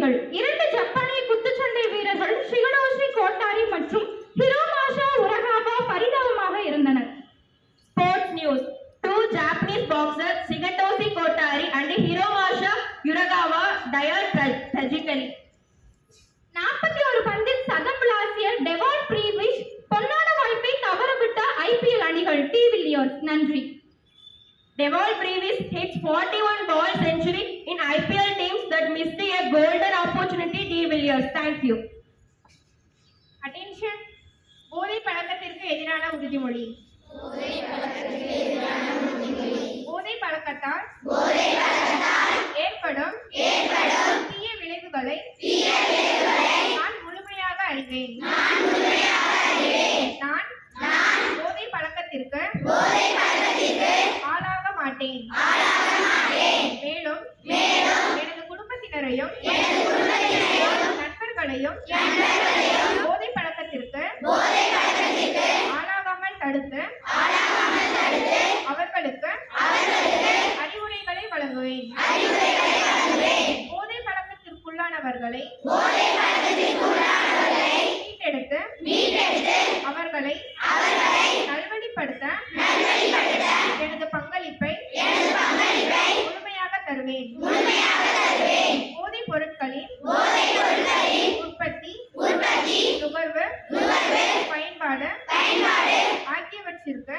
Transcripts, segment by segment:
அணிகள். 2 ஜப்பானிய குத்துச்சண்டை வீரர்கள் ஷிகடோஷி கோட்டாரி மற்றும் ஹிரோமாஷா உரகாவா பரிதாபமாக இருந்தனர். Sports news. 2 Japanese boxers, Shigetoshi Kotari and Hiromasha Uragawa, died tragically. 41 பந்தில் சதம் விளாசிய டெவால் பிரீவிஷ் பொன்னான வாய்ப்பை தவறவிட்ட ஐபிஎல் அணிகள். D Villiers. நன்றி. Deval Brevis hits 41 ball century in IPL teams that missed a golden opportunity. D. Villiers. Thank you. Attention. போதை பழக்கத்திற்கு எதிரான உறுதிமொழி. போதை பழக்கத்தால் ஏற்படும் தீய விளைவுகளை நான் முழுமையாக அறிவேன். நான் போதை பழக்கத்திற்கு ஆளாக மாட்டேன். மேலும் எனது குடும்பத்தினரையும் நண்பர்களையும் போதை பழக்கத்திற்கு ஆளாகாமல் தடுத்து அவர்களுக்கு அறிவுரைகளை வழங்குவேன். போதை பழக்கத்திற்குள்ளானவர்களை மீட்டெடுத்து அவர்களை நல்வழிப்படுத்த எனது பங்களிப்பை முழுமையாக தருவேன். போதைப் பொருட்களின் உற்பத்தி, நுகர்வு, பயன்பாடு ஆகியவற்றிற்கு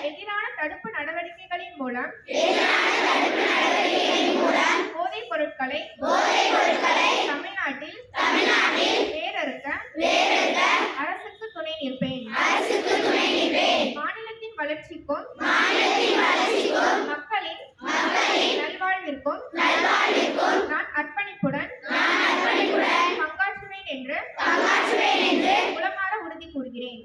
எதிரான தடுப்பு நடவடிக்கைகளின் மூலம் போதைப் பொருட்களை தமிழ்நாட்டில் வேரறுக்க அரசுக்கு துணை நிற்பேன். மாநிலத்தின் வளர்ச்சிக்கும் மக்களின் நல்வாழ்விற்கும் நான் அர்ப்பணிப்புடன் பங்காற்றுவேன் என்று உளமாற உறுதி கூறுகிறேன்.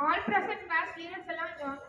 All present class leaders எல்லாம் join.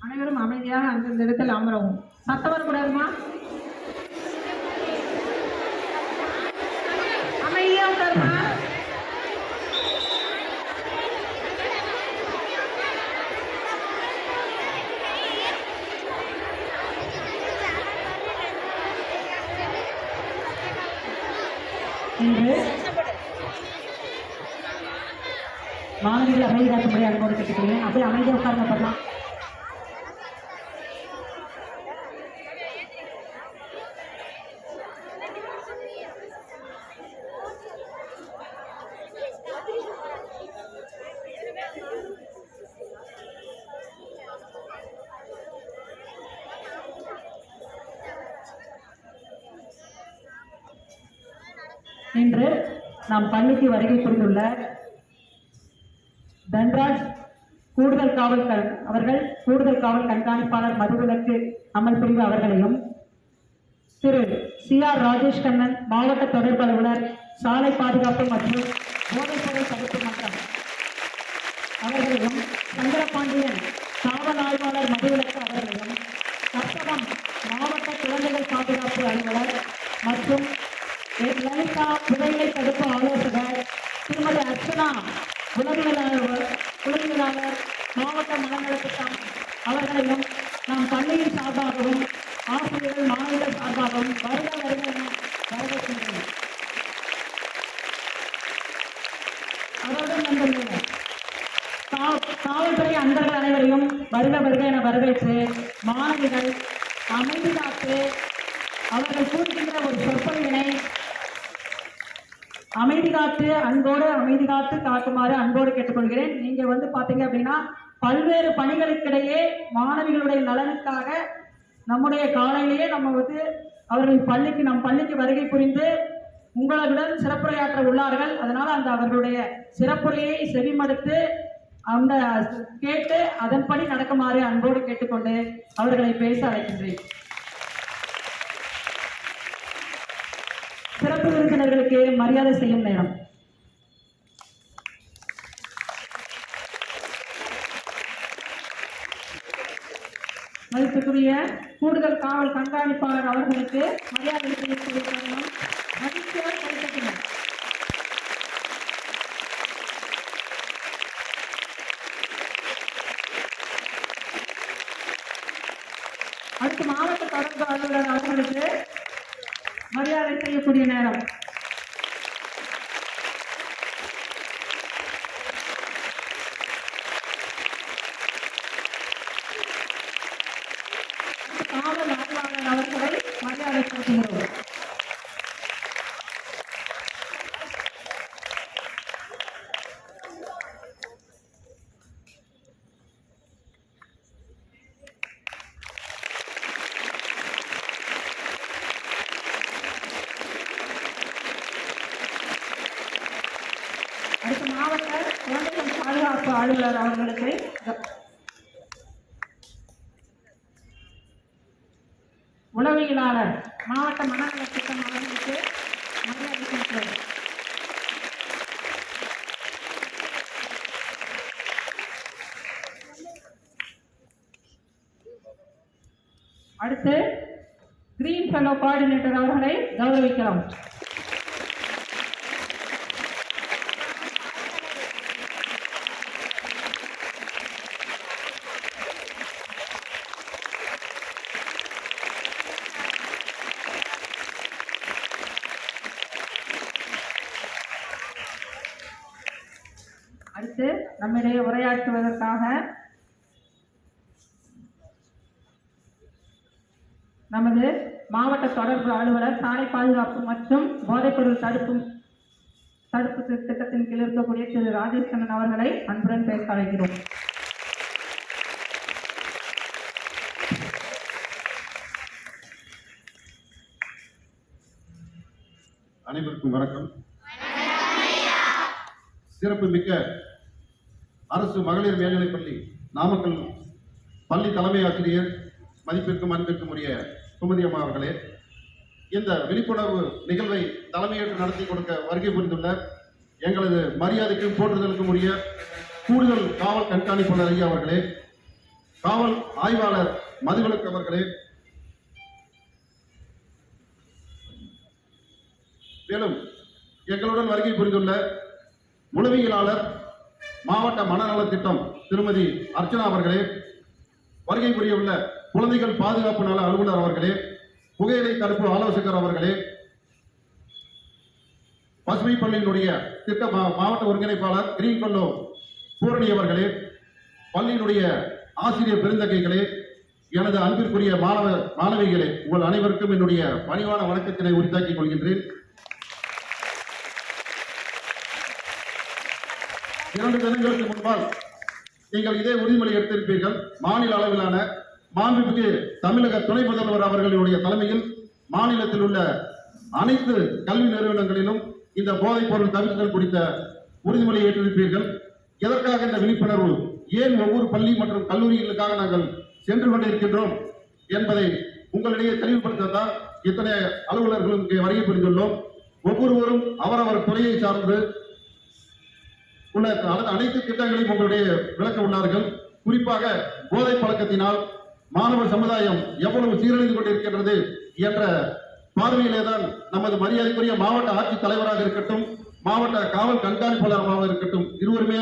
அனைவரும் அமைதியாக அந்தந்த இடத்தில் அமரவும். சத்தம் வரக்கூடாதுமா? அமைதியா உட்காருமா. இன்று மாணவிகள் அமைதி காக்கும்படி அனுமதி கேட்டுக்கொள்கிறேன். அப்படியே அமைதியாக உட்கார்ந்து பண்ணலாம். இன்று நம் பள்ளிக்கு வருகை புரிந்துள்ள தன்ராஜ் கூடுதல் காவல் கண்காணிப்பாளர் மதுவிலக்கு அமல் பிரிவு அவர்களையும், திரு CR ராஜேஷ் கண்ணன் மாவட்ட தொடர்பு அலுவலர் சாலை பாதுகாப்பு மற்றும் போதைப்பொருள் தடுப்பு மன்றம் அவர்களையும், சங்கரபாண்டியன் காவல் ஆய்வாளர் மதுவிலக்கு அவர்களையும், கற்பகம் மாவட்ட குழந்தைகள் பாதுகாப்பு அலுவலர் மற்றும் லலிதா புகையிலை தடுப்பு ஆலோசகர் திருமதி அர்ச்சனா உளவியலாளர் மாவட்ட மனநலத்திட்டம் அவர்களையும் நாம் பள்ளியின் சார்பாகவும் ஆசிரியர்கள் மாணவர்கள் சார்பாகவும் வருக என வரவேற்கின்றனர். அவருடன் வந்துள்ள காவல்துறை அன்பர்கள் அனைவரையும் வருக என வரவேற்று, மாணவிகள் அமைதி காத்து அவர்கள் கூறுகின்ற ஒரு சொற்பொழிவினை அமைதி காத்து காக்குமாறு அன்போடு கேட்டுக்கொள்கிறேன். நீங்க பாத்தீங்க அப்படின்னா பல்வேறு பணிகளுக்கிடையே மாணவிகளுடைய நலனுக்காக நம்முடைய காலையிலேயே நம்ம அவர்கள் நம் பள்ளிக்கு வருகை புரிந்து உங்களுடன் சிறப்புரையாற்ற உள்ளார்கள். அதனால அவர்களுடைய சிறப்புரையை செவிமடுத்து கேட்டு அதன்படி நடக்குமாறு அன்போடு கேட்டுக்கொண்டு அவர்களை பேச அழைக்கின்றேன். சிறப்பு விருந்தினர்களுக்கு மரியாதை செய்யும் நேரம். மதிப்புக்குரிய கூடுதல் காவல் கண்காணிப்பாளர் அவர்களுக்கு மரியாதை செய்யக்கூடிய தருணம். மகிழ்ச்சியோடு கைத்தட்டினர். அடுத்து மாவட்ட தொடர்பு அலுவலர் அவர்களுக்கு மரியாதை செய்யக்கூடிய நேரம். காவல் ஆய்வாளர் அவர்களை மரியாதை செலுத்துகிறோம். அடுத்த மாவட்ட குழந்தைகள் பாதுகாப்பு அலுவலர் அவர்களுக்கு உளவியலாளர் மாவட்ட மனநல திட்டம் அவர்களுக்கு மரியாதை செலுத்துவது. அடுத்து கிரீன் ஃபெல்லோ கோஆர்டினேட்டர் அவர்களை கௌரவிக்கிறோம். அடுத்து நம்மிடையே உரையாற்றுவதற்காக நமது மாவட்ட தொடர்பு அலுவலர் சாலை பாதுகாப்பு மற்றும் போதைப்பொருள் தடுப்பு திட்டத்தின் கீழ் இருக்கக்கூடிய திரு ராஜேஷ் கண்ணன் அவர்களை அன்புடன் பேச அழைக்கிறோம். அனைவருக்கும் வணக்கம். சிறப்பு மிக்க அரசு மகளிர் மேல்நிலைப்பள்ளி நாமக்கல் பள்ளி தலைமை ஆசிரியர் மதிப்பிற்கும் அன்பிற்கும் உரிய சுமதி அம்மா அவர்களே, இந்த விழிப்புணர்வு நிகழ்வை தலைமையேற்று நடத்தி கொடுக்க வருகை புரிந்துள்ள எங்களது மரியாதைக்கும் போற்றுதலுக்கும் உரிய கூடுதல் காவல் கண்காணிப்பாளர் ஐயா அவர்களே, காவல் ஆய்வாளர் மதுவிலக்கு அவர்களே, மேலும் எங்களுடன் வருகை புரிந்துள்ள உளவியலாளர் மாவட்ட மனநல திட்டம் திருமதி அர்ச்சனா அவர்களே, வருகை புரியவுள்ள குழந்தைகள் பாதுகாப்பு நல அலுவலர் அவர்களே, புகையிலை தடுப்பு ஆலோசகர் அவர்களே, பசுமை பள்ளியினுடைய திட்ட மாவட்ட ஒருங்கிணைப்பாளர் கிரீன் ஃபெல்லோ பூரணி அவர்களே, பள்ளியினுடைய ஆசிரியர் பெருந்தகைகளே, எனது அன்பிற்குரிய மாணவிகளே, உங்கள் அனைவருக்கும் என்னுடைய பணிவான வணக்கத்தினை உரித்தாக்கிக் கொள்கின்றேன். 2 தினங்களுக்கு முன்பால் நீங்கள் இதே உறுதிமொழி எடுத்திருப்பீர்கள். மாநில அளவிலான மாண்புமிகு தமிழக துணை முதல்வர் அவர்களுடைய தலைமையில் மாநிலத்தில் உள்ள அனைத்து கல்வி நிறுவனங்களிலும் இந்த போதைப் பொருள் தவிர்த்தல் குறித்த உறுதிமொழி ஏற்றிருப்பீர்கள். எதற்காக இந்த விழிப்புணர்வு, ஏன் ஒவ்வொரு பள்ளி மற்றும் கல்லூரிகளுக்காக நாங்கள் சென்று கொண்டிருக்கின்றோம் என்பதை உங்களிடையே தெளிவுபடுத்தத்தான் இத்தனை அலுவலர்களும் இங்கே வருகை புரிந்துள்ளோம். ஒவ்வொருவரும் அவரவர் துறையை சார்ந்து உள்ள அனைத்து திட்டங்களையும் உங்களுடைய விளக்க உள்ளார்கள். குறிப்பாக போதை பழக்கத்தினால் மாணவ சமுதாயம் எவ்வளவு சீரழிந்து கொண்டிருக்கின்றது என்ற பார்வையிலே தான் நமது மரியாதைக்குரிய மாவட்ட ஆட்சித் தலைவராக இருக்கட்டும், மாவட்ட காவல் கண்காணிப்பாளராக இருக்கட்டும், இருவருமே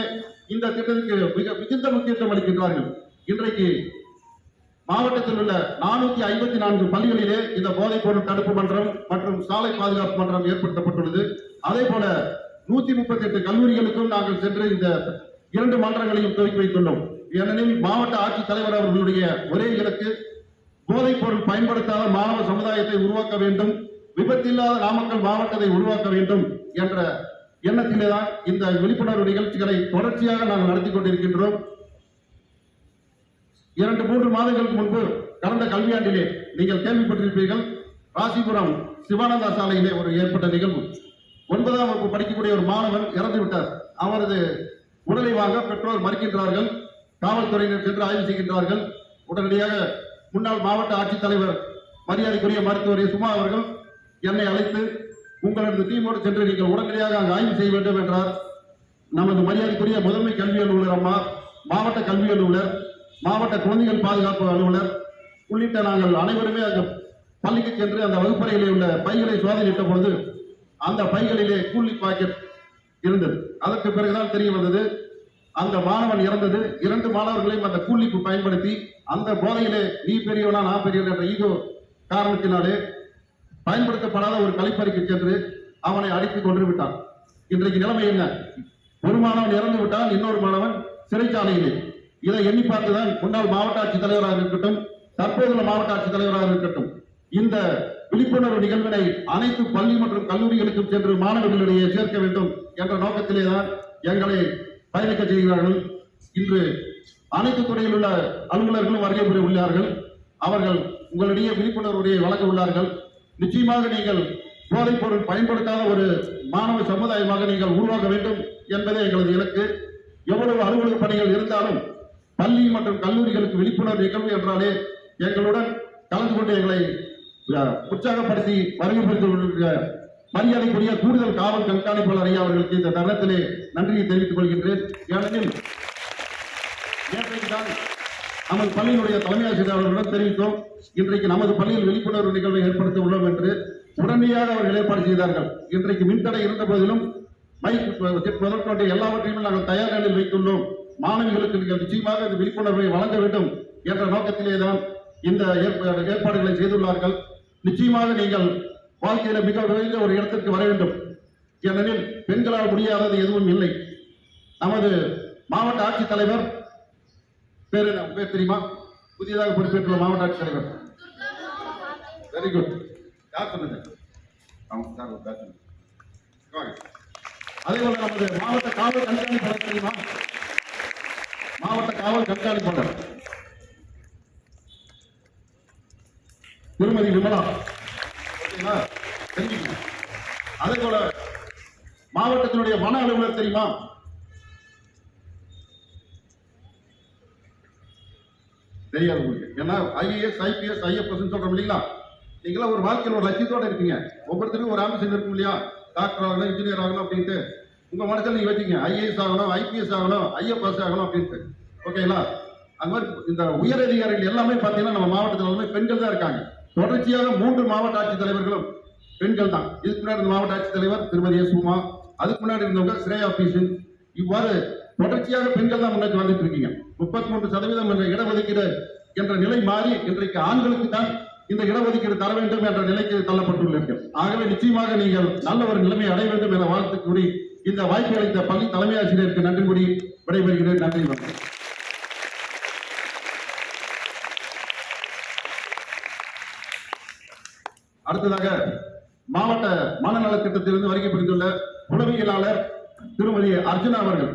இந்த திட்டத்திற்கு மிகுந்த முக்கியத்துவம் அளிக்கின்றார்கள். இன்றைக்கு மாவட்டத்தில் உள்ள 454 பள்ளிகளிலே இந்த போதைப் பொருள் தடுப்பு மன்றம் மற்றும் சாலை பாதுகாப்பு மன்றம் ஏற்படுத்தப்பட்டுள்ளது. அதே போல 138 கல்லூரிகளுக்கும் நாங்கள் சென்று இந்த 2 மன்றங்களையும் துவக்கி வைத்துள்ளோம். ஏனெனில் மாவட்ட ஆட்சித் தலைவர் அவர்களுடைய ஒரே இலக்கு போதைப் பொருள் பயன்படுத்தாத மாணவ சமுதாயத்தை உருவாக்க வேண்டும், விபத்தில்லாத நாமக்கல் மாவட்டத்தை உருவாக்க வேண்டும் என்ற எண்ணத்திலேதான் இந்த விழிப்புணர்வு நிகழ்ச்சிகளை தொடர்ச்சியாக நாங்கள் நடத்தி கொண்டிருக்கின்றோம். 2-3 மாதங்களுக்கு முன்பு கடந்த கல்வியாண்டிலே நீங்கள் கேள்விப்பட்டிருப்பீர்கள், ராசிபுரம் சிவானந்தா சாலையிலே ஒரு ஏற்பட்ட நிகழ்வு. 9ஆம் வகுப்பு படிக்கக்கூடிய ஒரு மாணவன் இறந்து விட்டார். அவரது உடலை வாங்க பெற்றோர் மறுக்கின்றார்கள். காவல்துறையினர் சென்று ஆய்வு செய்கின்றார்கள். உடனடியாக முன்னாள் மாவட்ட ஆட்சித்தலைவர் மரியாதைக்குரிய மருத்துவர் சுமா அவர்கள் என்னை அழைத்து, உங்களது டீமோடு சென்று நீங்கள் உடனடியாக அங்கு ஆய்வு செய்ய வேண்டும் என்றார். நமது மரியாதைக்குரிய முதன்மை கல்வி அலுவலர் அம்மா, மாவட்ட கல்வி அலுவலர், மாவட்ட குழந்தைகள் பாதுகாப்பு அலுவலர் உள்ளிட்ட நாங்கள் அனைவருமே அந்த பள்ளிக்கு சென்று அந்த வகுப்பறையிலே உள்ள பைகளை சோதனையிட்ட பொழுது அந்த பைகளிலே கூலி பாக்கெட் இருந்தது. அதற்கு பிறகுதான் தெரிய வந்தது அந்த மாணவன் இறந்தது 2 மாணவர்களையும் அந்த கூலிக்கு பயன்படுத்தி அந்த போதையிலே நீ பெரியவனா நான் பெரியவன் என்ற ஈகோ காரணத்தினாலே பயன்படுத்தப்படாத ஒரு கழிப்பறைக்கு சென்று அவனை அடித்துக் கொண்டு விட்டான். இன்றைக்கு நிலைமை என்ன? ஒரு மாணவன் இறந்து விட்டால், இன்னொரு மாணவன் சிறைச்சாலையிலே. இதை எண்ணி பார்த்துதான் முன்னாள் மாவட்ட ஆட்சித் தலைவராக இருக்கட்டும், தற்போதுள்ள மாவட்ட ஆட்சித் தலைவராக இருக்கட்டும், இந்த விழிப்புணர்வு நிகழ்வினை அனைத்து பள்ளி மற்றும் கல்லூரிகளுக்கும் சென்று மாணவர்களிடையே சேர்க்க வேண்டும் என்ற நோக்கத்திலேதான் எங்களை பயணிக்க செய்கிறார்கள். இன்று அனைத்து துறையில் உள்ள அலுவலர்களும் வருகை புரிய உள்ளார்கள். அவர்கள் உங்களிடையே விழிப்புணர்வுடைய வழங்க உள்ளார்கள். நிச்சயமாக நீங்கள் போதைப் பொருள் பயன்படுத்தாத ஒரு மாணவ சமுதாயமாக நீங்கள் உருவாக்க வேண்டும் என்பதே எங்களது இலக்கு. எவ்வளவு அலுவலக பணிகள் இருந்தாலும் பள்ளி மற்றும் கல்லூரிகளுக்கு விழிப்புணர்வு நிகழ்வு என்றாலே எங்களுடன் கலந்து கொண்டு எங்களை உற்சாகப்படுத்தி வருகை புரிந்து மரியாதைக்குரிய கூடுதல் காவல் கண்காணிப்பாளர் ஐயா அவர்களுக்கு இந்த தருணத்திலே நன்றியை தெரிவித்துக் கொள்கின்றேன். ஏனெனில் நேற்றைக்குதான் நமது பள்ளியினுடைய தலைமை ஆசிரியர் அவர்களிடம் தெரிவித்தோம், இன்றைக்கு நமது பள்ளியில் விழிப்புணர்வு நிகழ்வை ஏற்படுத்த உள்ளோம் என்று. உடனடியாக அவர்கள் ஏற்பாடு செய்தார்கள். இன்றைக்கு மின்தடை இருந்த போதிலும் மைக் முதற்கொண்டு எல்லாவற்றையும் நாங்கள் தயார் நிலையில் வைத்துள்ளோம். மாணவிகளுக்கு நீங்கள் நிச்சயமாக இந்த விழிப்புணர்வை வழங்க வேண்டும் என்ற நோக்கத்திலே தான் இந்த ஏற்பாடுகளை செய்துள்ளார்கள். நிச்சயமாக நீங்கள் வாழ்க்கையில மிக விரைந்த ஒரு இடத்திற்கு வர வேண்டும். ஏனெனில் பெண்களால் முடியாதது எதுவும் இல்லை. நமது மாவட்ட ஆட்சித்தலைவர் பேர் தெரியுமா? புதியதாக பொறுப்பேற்றுள்ள மாவட்ட ஆட்சித்தலைவர். Very good. யார் சொன்னது? அதே போல நமது மாவட்ட காவல் கண்காணிப்பாளர் தெரியுமா? மாவட்ட காவல் கண்காணிப்பாளர் திருமதி விமலா. தெரிஞ்சுக்கணும். அதே போல மாவட்டத்தினுடைய வன அலுவலர் தெரியுமா? தெரியாது உங்களுக்கு. ஏன்னா IAS, IPS, IFS சொல்றோம் இல்லைங்களா? நீங்களா ஒரு வாழ்க்கையில் ஒரு லட்சியத்தோட இருக்கீங்க. ஒவ்வொருத்தருக்கும் ஒரு ஆம்பிஷன் இருக்கும் இல்லையா? டாக்டர் ஆகணும், இன்ஜினியர் ஆகணும் அப்படின்ட்டு உங்க மனசில் நீங்க வச்சுங்க. IAS ஆகணும், IPS ஆகணும், IFS ஆகணும் அப்படின்ட்டு. ஓகேங்களா? அந்த மாதிரி இந்த உயர் அதிகாரிகள் எல்லாமே பார்த்தீங்கன்னா நம்ம மாவட்டத்தில் எல்லாமே பெண்கள் தான் இருக்காங்க. தொடர்ச்சியாக 3 மாவட்ட ஆட்சித் தலைவர்களும் பெண்கள் தான். இதுக்கு முன்னாடி மாவட்ட ஆட்சித்தலைவர் திருமதி சுமா, அதுக்கு முன்னாடி இருந்தவங்க ஸ்ரேயா பீசன். இவ்வாறு தொடர்ச்சியாக பெண்கள் தான் முன்னேற்றி வந்துட்டு இருக்கீங்க. 33% என்ற இடஒதுக்கீடு என்ற நிலை மாறி இன்றைக்கு ஆண்களுக்கு தான் இந்த இடஒதுக்கீடு தர வேண்டும் என்ற நிலைக்கு தள்ளப்பட்டுள்ளீர்கள். ஆகவே நிச்சயமாக நீங்கள் நல்ல ஒரு நிலைமை அடைய வேண்டும் என வாழ்த்து கூறி இந்த வாய்ப்பு அளித்த பள்ளி தலைமை ஆசிரியருக்கு நன்றி கூறி விடைபெறுகிறேன். நன்றி. வணக்கம். அடுத்ததாக மாவட்ட மனநல திட்டத்திலிருந்து வருகை புரிந்துள்ள உளவியலாளர் திருமதி அர்ஜுனா அவர்கள்.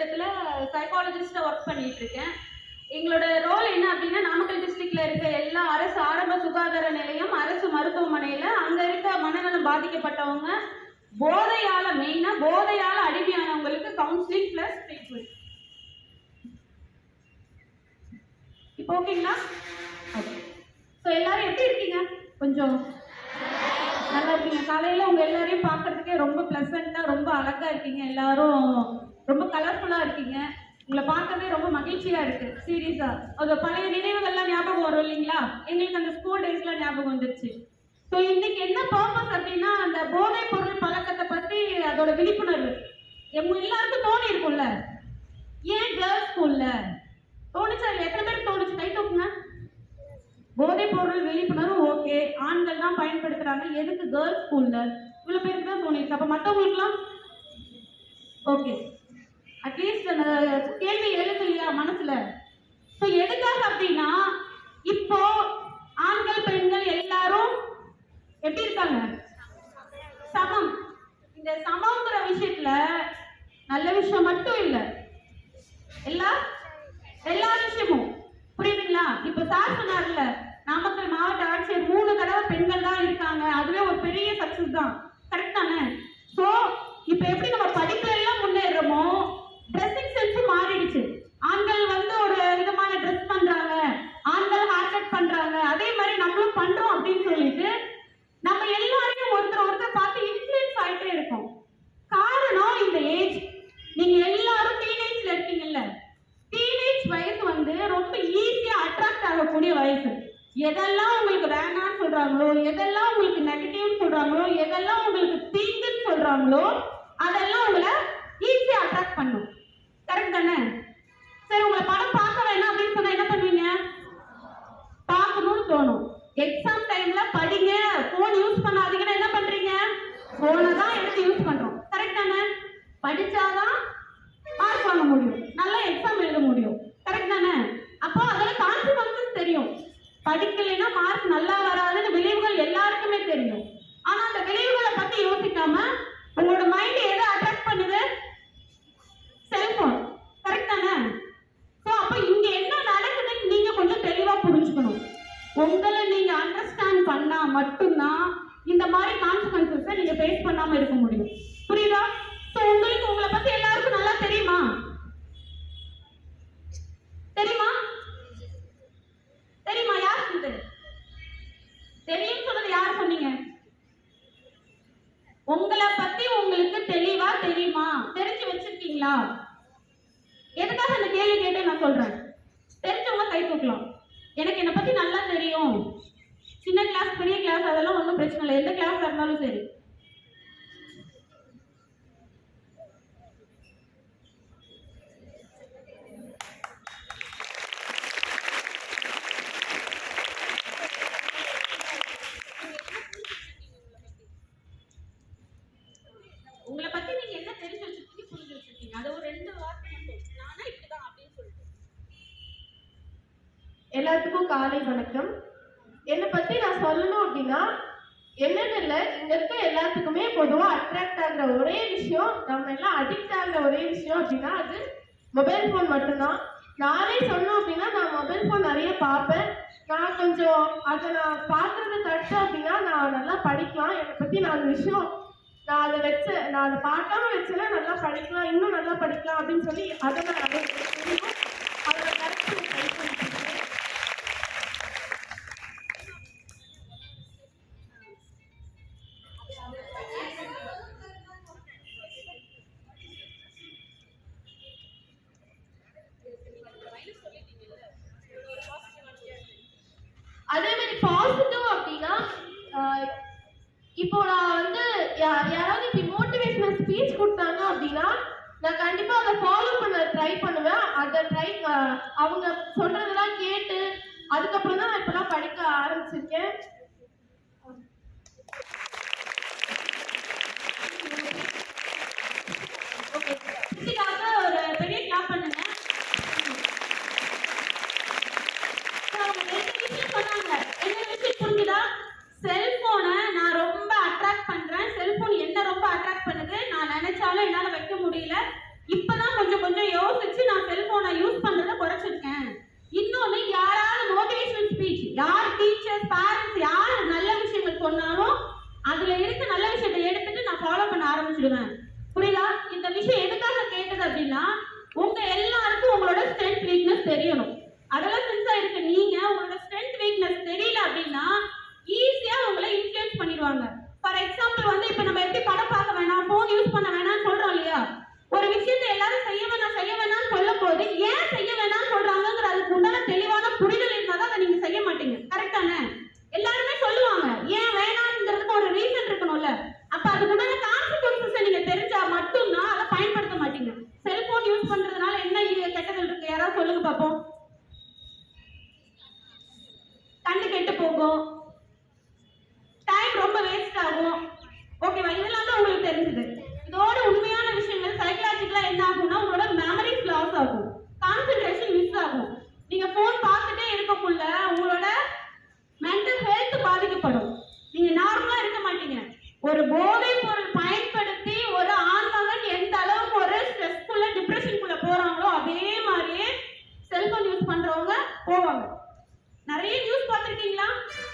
திட்டத்தில் சைக்காலஜிஸ்டாக ஒர்க் பண்ணிட்டு இருக்கேன். எங்களோட ரோல் என்ன அப்படின்னா, நாமக்கல் டிஸ்ட்ரிக்ட்ல இருக்க எல்லா அரசு ஆரம்ப சுகாதார நிலையம், அரசு மருத்துவமனையில் அங்கே இருக்க மனநலம் பாதிக்கப்பட்டவங்க, மெயினாக போதையால் அடிமையானவங்களுக்கு கவுன்சிலிங் ப்ளஸ் ட்ரீட்மெண்ட். இப்போ ஓகேங்களா? ஓகே. ஸோ எல்லாரும் எப்படி இருக்கீங்க? கொஞ்சம் நல்லா இருக்கீங்க. காலையில் உங்கள் எல்லாரையும் பார்க்கறதுக்கே ரொம்ப ப்ளசண்ட்டாக, ரொம்ப அழகாக இருக்கீங்க. எல்லாரும் ரொம்ப கலர்ஃபுல்லாக இருக்கீங்க. உங்களை பார்க்கவே ரொம்ப மகிழ்ச்சியாக இருக்குது. சீரியஸாக அது பழைய நினைவுகள்லாம் ஞாபகம் வரும் இல்லைங்களா? எங்களுக்கு அந்த ஸ்கூல் டேஸ்லாம் ஞாபகம் வந்துருச்சு. ஸோ இன்னைக்கு என்ன பர்பஸ் அப்படின்னா, அந்த போதைப் பொருள் பழக்கத்தை பற்றி அதோட விழிப்புணர்வு எல்லாருக்கும் தோணி இருக்கும்ல. ஏன் கேர்ள்ஸ் ஸ்கூல்ல தோணுச்சா இல்லை? எத்தனை பேருக்கு தோணுச்சு? கை தூக்குங்க. போதைப் பொருள் விழிப்புணர்வு ஓகே, ஆண்கள் தான் பயன்படுத்துறாங்க, எதுக்கு கேர்ள்ஸ் ஸ்கூல்ல? இவ்வளவு பேருக்கு தான் தோணிருக்கு. அப்ப மற்றவங்களுக்குலாம் ஓகே, அட்லீஸ்ட் அந்த கேள்வி எழுது இல்லையா மனசுல? ஸோ எதுக்காக அப்படின்னா, இப்போ ஆண்கள் பெண்கள் எல்லாரும் எப்படி இருக்காங்க? சமம். இந்த சமங்கிற விஷயத்துல நல்ல விஷயம் மட்டும் இல்லை, எல்லா விஷயமும் புரியுதுங்களா? இப்ப சார் சொன்னார்ல, நாமக்கல் மாவட்ட ஆட்சியர் 3 தடவை பெண்கள் தான் இருக்காங்க, அதுவே ஒரு பெரிய சக்சஸ் தான். கரெக்ட் தானே? ஸோ இப்ப எப்படி நம்ம படிப்புல எல்லாம் முன்னேறோமோ, ட்ரெஸ்ஸிங் சென்ஸும் மாறிடுச்சு. ஆண்கள் வந்து ஒரு விதமான ட்ரெஸ் பண்றாங்க, ஆண்கள் ஹேர் கட் பண்றாங்க, அதே மாதிரி நம்மளும் பண்றோம் அப்படின்னு சொல்லிட்டு நம்ம எல்லாரையும் ஒருத்தர் பார்த்து இன்ஃப்ளூயன்ஸ் ஆகிட்டே இருக்கோம். காரணம் இந்த ஏஜ். நீங்க எல்லாரும் டீனேஜ்ல இருக்கீங்கல்ல, டீனேஜ் வயசு வந்து ரொம்ப ஈஸியா அட்ராக்ட் ஆகக்கூடிய வயசு. எதெல்லாம் உங்களுக்கு வேணான்னு சொல்றாங்களோ, எதெல்லாம் உங்களுக்கு நெகட்டிவ்னு சொல்றாங்களோ, எதெல்லாம் உங்களுக்கு தீங்குன்னு சொல்றாங்களோ, அதெல்லாம் உங்களை ஈஸியா அட்ராக்ட் பண்ணும். கரெக்ட் தானே? சரி, உங்களை படம் பார்க்க வேணாம் அப்படின்னு சொன்னா என்ன பண்ணுவீங்க? பார்க்கணும்னு தோணும். எக்ஸாம் டைம்ல படிங்க, போன் யூஸ் பண்ணாதீங்கன்னா என்ன பண்றீங்க? போனை தான் எடுத்து யூஸ் பண்றோம். கரெக்ட் தானே? படிச்சாதான் மார்க் வாங்க முடியும், நல்லா எக்ஸாம் எழுத முடியும். கரெக்ட் தானே? அப்போ அதில் கான்சிக்வன்சஸ் தெரியும். படிக்கலைன்னா மார்க் நல்லா வராதுன்னு விளைவுகள் எல்லாருக்குமே தெரியும். ஆனா அந்த விளைவுகளை பத்தி யோசிக்காம உங்களோட மைண்ட் எதை அட்ராக்ட் பண்ணுது? செல்போன். கரெக்ட் தானே? ஸோ அப்போ இங்க என்ன நடக்குதுன்னு நீங்க கொஞ்சம் தெளிவா புரிஞ்சுக்கணும். உங்களை நீங்க அண்டர்ஸ்டாண்ட் பண்ணா மட்டும்தான் இந்த மாதிரி கான்சிக்வன்சஸை நீங்க ஃபேஸ் பண்ணாம இருக்க முடியும். புரியுதா? ஸோ உங்களுக்கு உங்களை பத்தி எல்லாருக்கும் நல்லா தெரியுமா? தெரியுமா? யார் சொன்னது? தெரியும் சொன்னது யார் சொன்னீங்க? உங்களை பத்தி உங்களுக்கு தெளிவா தெரியுமா? தெரிஞ்சு வச்சிருக்கீங்களா? எதுக்காக அந்த கேள்வி கேட்டு நான் சொல்றேன். தெரிஞ்சவங்க கை தூக்கலாம். எனக்கு என்னை பத்தி நல்லா தெரியும், சின்ன கிளாஸ் பெரிய கிளாஸ் அதெல்லாம் ஒன்றும் பிரச்சனை இல்லை, எந்த கிளாஸ் இருந்தாலும் சரி. உங்களை பத்தி நீங்க என்ன தெரிஞ்சு வச்சிருக்கீங்க, புரிஞ்சு வச்சிருக்கீங்க? அது ஒரு 2 வார்த்தை மட்டும். நானா இப்படிதான் அப்படின்னு சொல்லிட்டு. எல்லாத்துக்கும் காலை வணக்கம். என்னை பத்தி நான் சொல்லணும் அப்படின்னா, என்னன்னு இல்லை, இங்க இருக்க எல்லாத்துக்குமே பொதுவா அட்ராக்ட் ஆகுற ஒரே விஷயம், நம்ம எல்லாம் அடிக்ட் ஆகுற ஒரே விஷயம் அப்படின்னா அது மொபைல் ஃபோன் மட்டும்தான். நானே சொன்னோம் அப்படின்னா, நான் மொபைல் ஃபோன் நிறைய பார்ப்பேன். நான் கொஞ்சம் அதை நான் பார்க்கறது தடுத்தேன் அப்படின்னா நான் நல்லா படிக்கலாம். என்னை பத்தி 4 விஷயம் நான் அதை பார்க்காம வச்சேன்னா நல்லா படிக்கலாம், இன்னும் நல்லா படிக்கலாம் அப்படின்னு சொல்லி அதை நான் தெரியும். அதை கரெக்டாக ட்ரை பண்ணிட்டு அதே மாதிரி பாசிட்டிவ் அப்படின்னா, இப்போ நான் வந்து யாராவது இப்படி மோட்டிவேஷனல் ஸ்பீச் கொடுத்தாங்க அப்படின்னா நான் கண்டிப்பா அதை ஃபாலோ பண்ண ட்ரை பண்ணுவேன். அவங்க சொல்றதெல்லாம் கேட்டு அதுக்கப்புறம் தான் நான் இப்பெல்லாம் படிக்க ஆரம்பிச்சிருக்கேன். ஓகே, இதுக்காக ஒரு பெரிய கிளாப் பண்ணுங்க. சொன்னாங்க, என்ன விஷயம் புரிஞ்சுதா? செல்போனை நான் ரொம்ப அட்ராக்ட் பண்றேன், செல்போன் என்ன ரொம்ப அட்ராக்ட் பண்ணுது, நான் நினைச்சாலும் என்னால வைக்க முடியல. இப்பதான் கொஞ்சம் சொல்லுவாங்க. ஃபார் எக்ஸாம்பிள் வந்து இப்ப நம்ம எப்படி படம் பார்க்க வேணாம், போன் யூஸ் பண்ண வேணாம்னு சொல்றோம் இல்லையா? ஒரு விஷயத்தை எல்லாரும் செய்ய வேணாம்னு சொல்லும் போது ஏன் செய்ய வேணாம்னு சொல்றாங்கிற அதுக்கு உண்டான தெளிவான புரிதல் இருந்தா தான் அதை நீங்க செய்ய மாட்டீங்க. கரெக்டானே? எல்லாருமே சொல்லுவாங்க, ஏன் வேணாம்ங்கிறதுக்கு ஒரு ரீசன் இருக்கணும்ல. அப்ப அதுக்கு உண்டான கான்சிக்வன்சஸ் நீங்க தெரிஞ்சா மட்டும்தான் அதை பயன்படுத்த மாட்டீங்க. செல்போன் யூஸ் பண்றதுனால என்ன கெட்டதல் இருக்கு? யாராவது சொல்லுங்க பாப்போம். கண்ணு கெட்டு போகும், டைம் ரொம்ப வேஸ்ட் ஆகும். ஓகேவா? இதெல்லாம் தான் உங்களுக்கு தெரிஞ்சது. இதோட உண்மையான விஷயங்கள் சைக்கலாஜிக்கலா என்ன ஆகும்னா உங்களோட மெமரிஸ் லாஸ் ஆகும், கான்சென்ட்ரேஷன் மிஸ் ஆகும். நீங்க போன் பார்த்துட்டே இருக்கக்குள்ள உங்களோட மென்டல் ஹெல்த் பாதிக்கப்படும். நீங்க நார்மலா இருக்க மாட்டீங்க. ஒரு போதைப் பொருள் பயன்படுத்தி ஒரு ஆண்மகன் எந்த அளவுக்கு ஒரு ஸ்ட்ரெஸ்க்குள்ள டிப்ரெஷனுக்குள்ள போறாங்களோ அதே மாதிரியே செல்போன் யூஸ் பண்றவங்க போவாங்க. நிறைய நியூஸ் பார்த்திருக்கீங்களா?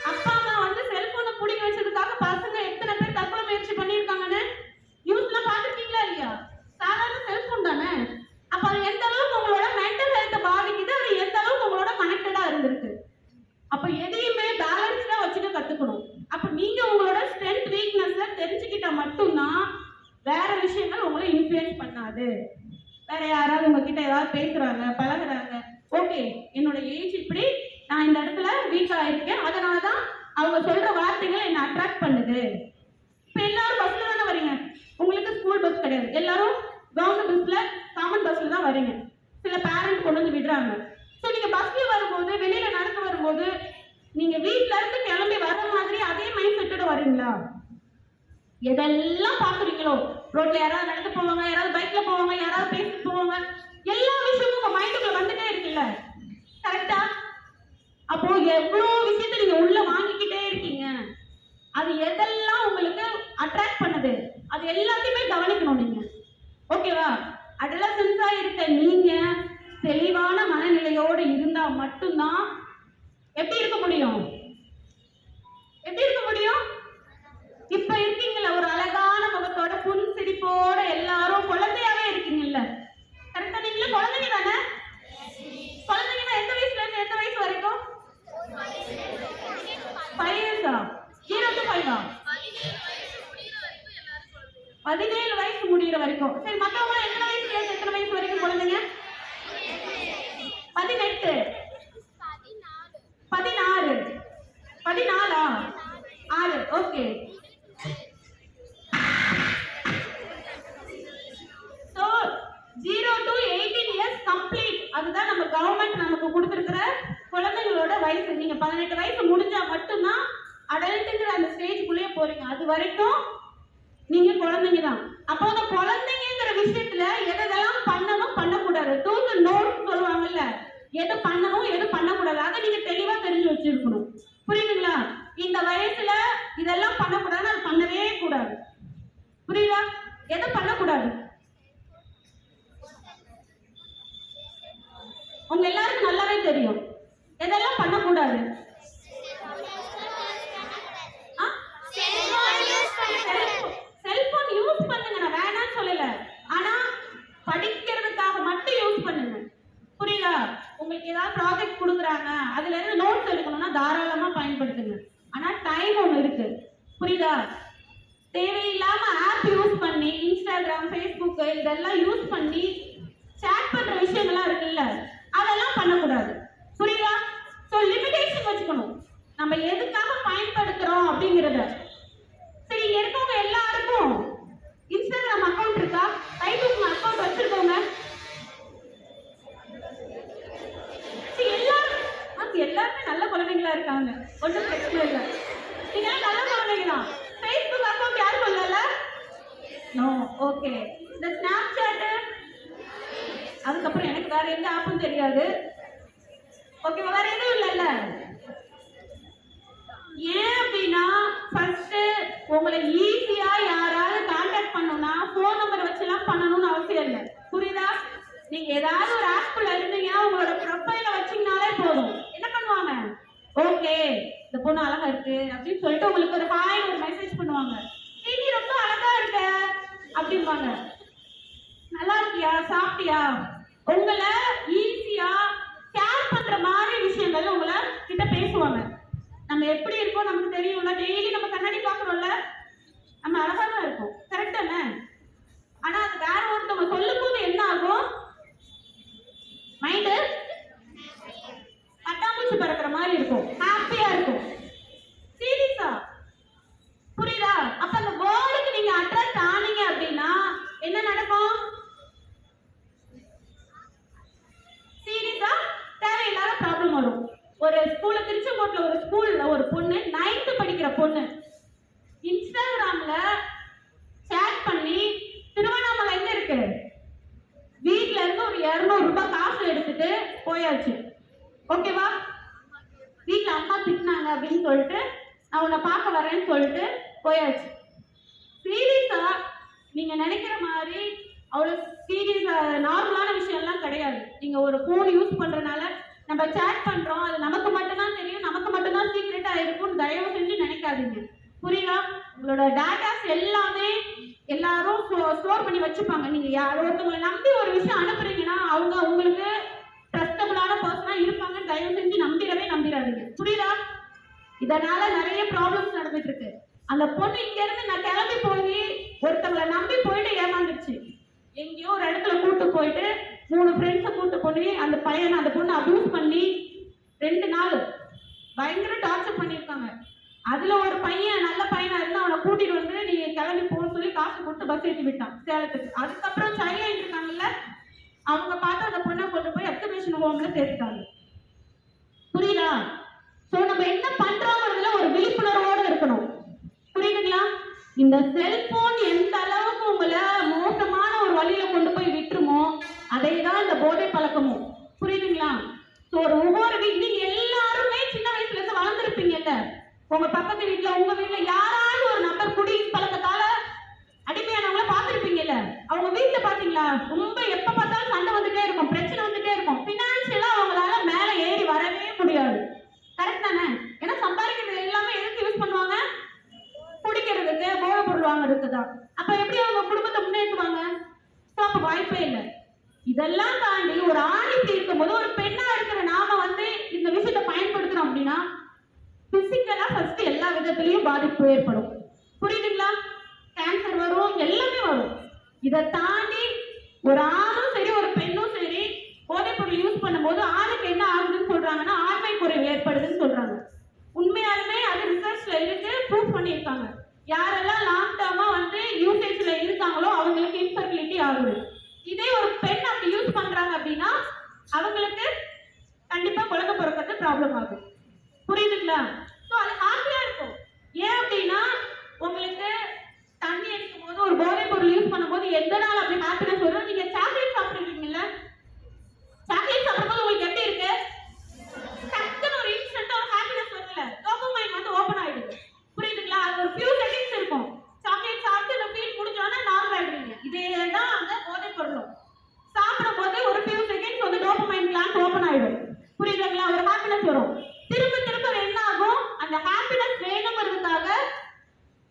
அப்பா அம்மா வந்து செல்போனை பிடிக்க வச்சதுக்காக பசங்க எத்தனை பேர் தற்கொலை முயற்சி பண்ணியிருக்காங்கன்னு நியூஸ்ல பார்த்திருக்கீங்களா இல்லையா? சாதாரண செல்போன் தானே. அப்ப அது எந்த அளவுக்கு உங்களோட மென்டல் ஹெல்த்தை பாதிக்குது, அது எந்த அளவுக்கு உங்களோட கனெக்டடா இருந்திருக்கு. அப்ப எதையுமே பேலன்ஸ்டா வச்சுட்டு கத்துக்கணும். அப்ப நீங்க உங்களோட ஸ்ட்ரென்த் வீக்னஸ் தெரிஞ்சுக்கிட்டா மட்டும்தான் வேற விஷயங்கள் உங்களை இன்ஃப்ளூயன்ஸ் பண்ணாது. வேற யாராவது உங்ககிட்ட ஏதாவது பேசுறாங்க, பழகுறாங்க, ஓகே என்னோட ஏஜ் இப்படி, நான் இந்த இடத்துல வீக்கா இருக்கேன், அதனாலதான் அவங்க சொல்ற வார்த்தைகள் என்ன அட்ராக்ட் பண்ணுது. இப்ப எல்லாரும் பஸ்ல தானே வரீங்க, உங்களுக்கு ஸ்கூல் பஸ் கிடையாது, எல்லாரும் கவர்மெண்ட் பஸ்ல காமன் பஸ்ல தான் வரீங்க. சில பேரண்ட் கொண்டு வந்து விடுறாங்க. ஸோ நீங்க பஸ்ல வரும்போது, வெளியில நடந்து வரும்போது, நீங்க வீட்ல இருந்து கிளம்பி வர மாதிரி அதே மைண்ட் செட்டோட வரீங்களா? எதெல்லாம் பாக்குறீங்களோ, ரோட்ல யாராவது நடந்து போவாங்க, யாராவது பைக்ல போவாங்க, யாராவது பேசிட்டு போவாங்க, எல்லா விஷயமும் உங்க மைண்டுக்குள்ள வந்துட்டே இருக்குல்ல. கரெக்டா? அப்போ எவ்வளவு விஷயத்த நீங்க உள்ள வாங்கிக்கிட்டே இருக்கீங்க. அது எதெல்லாம் உங்களுக்கு அட்ராக்ட் பண்ணுது, அது எல்லாத்தையுமே கவனிக்கணும் நீங்க. ஓகேவா? அடலசன்ஸா இருக்க நீங்க தெளிவான மனநிலையோடு இருந்தா மட்டும்தான் எப்படி இருக்க முடியும்? எப்படி இருக்க முடியும்? இப்ப இருக்கீங்கல்ல ஒரு அழகான முகத்தோட புன் சிரிப்போட எல்லாரும் குழந்தையாவே இருக்கீங்கல்ல. கரெக்டா? நீங்களே குழந்தைங்க தானே? குழந்தைங்கன்னா எந்த வயசுல இருந்து எந்த வயசு வரைக்கும்? 5 இயர்ஸா? 0 to 5 17 வயசு முடிகிற வரைக்கும். சரி, மத்தவங்க எத்தனை வயசுல இருந்து எத்தனை வயசு வரைக்கும் குழந்தைங்க? 18 14 14ஆ? 6. Okay. So 0 to 18 years complete. அதுதான் நம்ம கவர்மெண்ட் நமக்கு கொடுத்திருக்கிற குழந்தைகளோட வயசு. நீங்க 18 வயசு முடிஞ்சா மட்டும்தான் அடல்ட்ங்கிற அந்த ஸ்டேஜ்க்குள்ளேயே போறீங்க. அது வரைக்கும் நீங்க குழந்தைங்க தான். அப்போ அந்த குழந்தைங்கிற விஷயத்துல எதெல்லாம் பண்ணணும், பண்ணக்கூடாது, டூஸ் அண்ட் நோஸ் சொல்லுவாங்கல்ல, எது பண்ணணும் எது பண்ணக்கூடாது, அதை நீங்க தெளிவா தெரிஞ்சு வச்சிருக்கணும். புரியுதுங்களா? இந்த வயசுல இதெல்லாம் பண்ணக்கூடாது, அது பண்ணவே கூடாது. புரியுதா? எதை பண்ணக்கூடாது உங்க எல்லாருக்கும் நல்லாவே தெரியும். எதெல்லாம் பண்ணக்கூடாது? செல்போன் யூஸ் பண்ணுங்க, நான் வேணாம்னு சொல்லல. ஆனா படிக்கிறதுக்காக மட்டும் யூஸ் பண்ணுங்க. புரியுதா? உங்களுக்கு ஏதாவது ப்ராஜெக்ட் கொடுக்குறாங்க, அதுல இருந்து நோட்ஸ் எடுக்கணும்னா தாராளமா பயன்படுத்துங்க. ஆனா டைம் ஒன்று இருக்கு. புரியுதா? தேவையில்லாம ஆப் யூஸ் பண்ணி இன்ஸ்டாகிராம், ஃபேஸ்புக் இதெல்லாம் யூஸ் பண்ணி சேட் பண்ற விஷயங்கள்லாம் இருக்குல்ல, அதெல்லாம் பண்ணக்கூடாது. புரியுதா? ஸோ லிமிடேஷன் வச்சுக்கணும், நம்ம எதுக்காக பயன்படுத்துறோம் அப்படிங்கிறத. சரி, இங்க இருக்கவங்க எல்லாருக்கும் இன்ஸ்டாகிராம் அக்கௌண்ட் இருக்கா? ஃபேஸ்புக் அக்கௌண்ட் வச்சிருக்கோங்க? எல்லாருமே நல்ல குழந்தைங்களா இருக்காங்க, ஒன்றும் பிரச்சனை இல்லை. நீங்க நல்ல குழந்தைங்க தான். ஃபேஸ்புக் அக்கௌண்ட் யாரும் சொல்லல? நோ. ஓகே. இந்த ஸ்னாப்சாட், அதுக்கப்புறம் எனக்கு வேற எந்த ஆப்பும் தெரியாது. ஓகேவா? வேற எதுவும் இல்லைல்ல. ஏன் அப்படின்னா ஃபர்ஸ்ட் உங்களை ஈஸியா யாராவது கான்டாக்ட் பண்ணணும்னா போன் நம்பர் வச்சுலாம் பண்ணணும்னு அவசியம் இல்லை. புரியுதா? நீங்க ஏதாவது ஒரு ஆப்குள்ள இருந்தீங்கன்னா உங்களோட ப்ரொஃபைல வச்சீங்கனாலே போதும். என்ன பண்ணுவாங்க? ஓகே, இந்த பொண்ணு அழகா இருக்கு அப்படின்னு சொல்லிட்டு உங்களுக்கு ஒரு ஹாய் ஒரு மெசேஜ் பண்ணுவாங்க. நீ ரொம்ப அழகா இருக்க அப்படிம்பாங்க. நல்லா இருக்கியா, சாப்பிட்டியா, உங்களை ஈஸியா கேர் பண்ற மாதிரி விஷயங்கள் உங்களை கிட்ட பேசுவாங்க. நம்ம எப்படி இருக்கோம் நமக்கு தெரியும்ல, டெய்லி நம்ம கண்ணாடி பாக்குறோம்ல, போயாச்சு. ஓகேவா? வீட்டுல அம்மா திட்டினாங்க அப்படின்னு சொல்லிட்டு நான் உன்னை பார்க்க வரேன்னு சொல்லிட்டு போயாச்சு. சீரியஸா நீங்க நினைக்கிற மாதிரி அவ்வளவு சீரியஸா நார்மலான விஷயம் எல்லாம் கிடையாது. நீங்க ஒரு போன் யூஸ் பண்றதுனால நம்ம சேட் பண்றோம், அது நமக்கு மட்டும்தான் தெரியும், நமக்கு மட்டும்தான் சீக்ரெட்டா இருக்கும்னு தயவு செஞ்சு நினைக்காதீங்க. புரியுதா? உங்களோட டேட்டாஸ் எல்லாமே எல்லாரும் ஸ்டோர் பண்ணி வச்சுப்பாங்க. நீங்க யாரோ ஒருத்தவங்களை நம்பி ஒரு விஷயம் அனுப்புறீங்கன்னா அவங்க உங்களுக்கு ட்ரஸ்டபுளான பர்சனா இருப்பாங்கன்னு தயவு செஞ்சு நம்பிடாதீங்க. புரியுதா? இதனால நிறைய ப்ராப்ளம்ஸ் நடந்துட்டு இருக்கு. அந்த பொண்ணு இங்க இருந்து நான் கிளம்பி போய் ஒருத்தவங்களை நம்பி போயிட்டு ஏமாந்துருச்சு. எங்கேயோ ஒரு இடத்துல கூட்டு போயிட்டு 3 ஃப்ரெண்ட்ஸை கூட்டு போய் அந்த பொண்ணு அபியூஸ் பண்ணி 2 நாள் பயங்கர டார்ச்சர் பண்ணியிருக்காங்க. அதுல ஒரு பையன் நல்ல பையனா இருந்து அவனை கூட்டிட்டு வந்து நீ கிளம்பி போன்னு சொல்லி காசு கொடுத்து பஸ் ஏற்றி விட்டான் சேலத்துக்கு. அதுக்கப்புறம் சைல்ட் இருக்காங்கல்ல, அவங்க பார்த்து அந்த பொண்ணை கொண்டு போய் எக்ஸிபிஷன் ஹோம்ல சேர்த்துட்டாங்க. புரியுதா? சோ நம்ம என்ன பண்றோங்கிறதுல ஒரு விழிப்புணர்வோடு இருக்கணும். புரியுதுங்களா? இந்த செல்போன் எந்த அளவுக்கு உங்களை மோசமான ஒரு வழியில கொண்டு போய் விட்டுருமோ அதை தான் இந்த போதை பழக்கமும். புரியுதுங்களா? சோ ஒவ்வொரு நீங்க எல்லாருமே சின்ன வயசுல இருந்து வளர்ந்துருப்பீங்கல்ல. உங்க பக்கத்து வீட்டுல உங்க வீட்டுல யாராவது ஒரு நபர் குடி பழக்கத்தால அடிமையானவங்கள பார்த்திருப்பீங்கல்ல. அவங்க வீட்டுல பாத்தீங்களா ரொம்ப எப்ப பார்த்தாலும் சண்டை வந்துட்டே இருக்கும், பிரச்சனை வந்துட்டே இருக்கும். பினான்சியலா அவங்களால மேல ஏறி வரவே முடியாது. கரெக்ட் தானே? ஏன்னா சம்பாதிக்கிறது எல்லாமே எதுக்கு யூஸ் பண்ணுவாங்க? குடிக்கிறதுக்கு, போதை பொருள் வாங்குறதுக்கு தான். அப்ப எப்படி அவங்க குடும்பத்தை முன்னேற்றுவாங்க? அப்ப வாய்ப்பே இல்லை. இதெல்லாம் தாண்டி ஒரு ஆண் இப்படி இருக்கும்போது ஒரு பெண்ணா இருக்கிற நாம இந்த விஷயத்தை பயன்படுத்துறோம் அப்படின்னா பிசிக்கலா ஃபர்ஸ்ட் எல்லா விதத்திலையும் பாதிப்பு ஏற்படும். புரியுதுங்களா? கேன்சர் வரும், எல்லாமே வரும். இதை தாண்டி ஒரு ஆணும் சரி ஒரு பெண்ணும் சரி போதைப் பொருள் யூஸ் பண்ணும்போது ஆணுக்கு என்ன ஆகுதுன்னு சொல்றாங்கன்னா ஆண்மை குறைவு ஏற்படுதுன்னு சொல்றாங்க. உண்மையாலுமே அது ரிசர்ச்ல இருக்கு, ப்ரூவ் பண்ணியிருக்காங்க. யாரெல்லாம் லாங் டர்மா யூசேஜ்ல இருக்காங்களோ அவங்களுக்கு இன்ஃபர்டிலிட்டி ஆகுது. இதே ஒரு பெண் அப்படி யூஸ் பண்றாங்க அப்படின்னா அவங்களுக்கு கண்டிப்பா குழந்தை பிறக்கிறது ப்ராப்ளம் ஆகும். புரியுதுங்களா? ஸோ அது ஹாப்பியா இருக்கும். ஏன் அப்படின்னா உங்களுக்கு தண்ணி அடிக்கும் போது ஒரு போதைப் பொருள் யூஸ் பண்ணும்போது எந்த நாள் அப்படி ஹாப்பினஸ் வரும்? நீங்க சாக்லேட் சாப்பிட்டுருக்கீங்கல்ல, சாக்லேட் சாப்பிடும்போது உங்களுக்கு எப்படி இருக்கு? டக்குன்னு ஒரு இன்ஸ்டன்ட் ஒரு ஹாப்பினஸ் வருதுல, டோபமைன் ஓபன் ஆயிடுது. புரியுதுங்களா? அது ஒரு ஃபியூ செகண்ட்ஸ் இருக்கும். சாக்லேட் சாப்பிட்டு இந்த ஃபீல் முடிஞ்சோன்னா நார்மல் ஆயிடுவீங்க. இதே தான் அந்த போதைப் பொருளும். சாப்பிடும் போது ஒரு few seconds dopamine plant open ஆயிடும். புரியுதுங்களா? ஒரு ஹாப்பினஸ் வரும். திரும்ப திரும்ப என்ன ஆகும்? அந்த ஹாப்பினஸ் வேணுங்கிறதுக்காக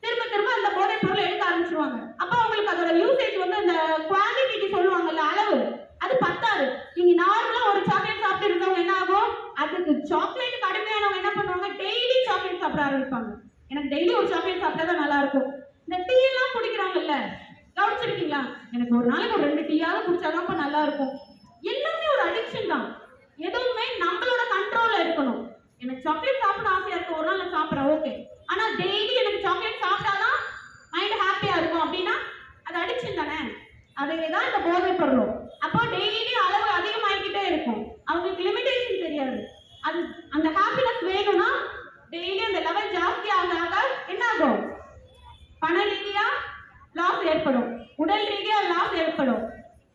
திரும்ப திரும்ப அந்த போதைப் பொருளை எடுக்க ஆரம்பிச்சிருவாங்க. அப்ப அவங்களுக்கு அதோட யூசேஜ் அந்த குவான்டிட்டி சொல்லுவாங்கல்ல, அளவு, அது பத்தாது. நீங்க நார்மலா ஒரு சாக்லேட் சாப்பிட்டு இருந்தவங்க என்ன ஆகும்? அதுக்கு சாக்லேட்டுக்கு அடிமையானவங்க என்ன பண்ணுவாங்க? டெய்லி சாக்லேட் சாப்பிட ஆரம்பிப்பாங்க. எனக்கு டெய்லி ஒரு சாக்லேட் சாப்பிட்டா தான் நல்லா இருக்கும். இந்த டீ எல்லாம் குடிக்கிறாங்கல்ல, கவனிச்சிருக்கீங்களா? எனக்கு ஒரு நாளைக்கு ஒரு 2 டீயாவது குடிச்சாதான் நல்லா இருக்கும். எல்லாமே ஒரு அடிக்ஷன் தான். எதுவுமே நம்மளோட கண்ட்ரோல்ல இருக்கணும். எனக்கு சாக்லேட் சாப்பிட ஆசையா இருக்கு, ஒரு நாள் நான் சாப்பிட்றேன், ஓகே. ஆனா டெய்லி எனக்கு சாக்லேட் சாப்பிட்டாதான் மைண்ட் ஹாப்பியா இருக்கும் அப்படின்னா அது அடிக்ஷன் தானே. அதேதான் இந்த போதைப் பொருளும். அப்போ டெய்லி அளவு அதிகமாகிக்கிட்டே இருக்கும். அவங்களுக்கு லிமிடேஷன் தெரியாது. அது அந்த ஹாப்பினஸ் வேணும்னா டெய்லி அந்த லெவல் ஜாஸ்தி ஆக என்ன ஆகும்? பண ரீதியா லாஸ் ஏற்படும், உடல் ரீதியா லாஸ் ஏற்படும்.